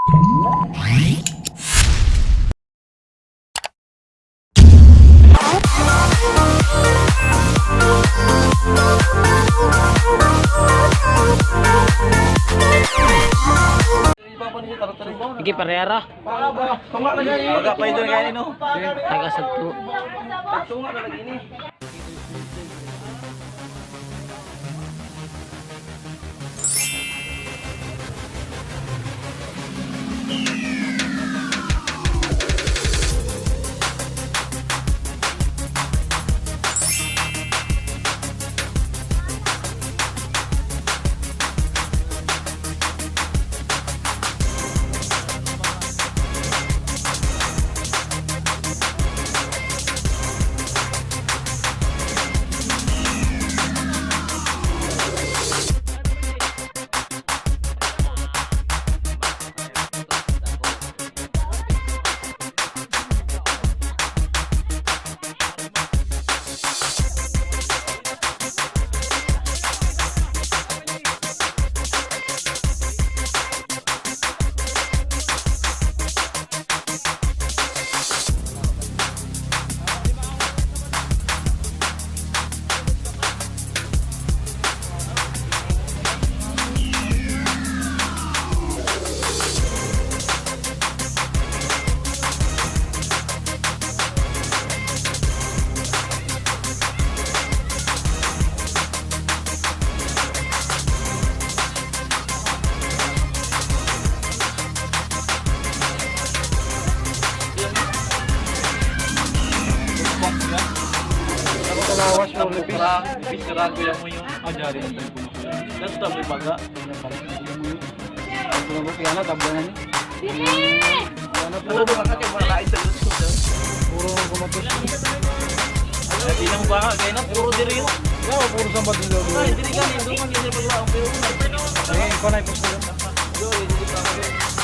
Sige, parehara. Tunga na gani. Baga pa ito gani no. Taga-sagto. Tunga na lagi ni. Lawas mo lepis. Lepis karago yan mo yung ajari ng puno. Ganto mo baga. Ano mo kaya na tabungan ni? Ano ba ka kay mga kain sa luto? Puro kumatos. Hindi na mo ba kaya na puro diri yo. Ya, puro sambat ni lolo. Ay, diri gani, duman kasi paglaong pero. Eh, ko na ipusto. Yo, hindi pa ako.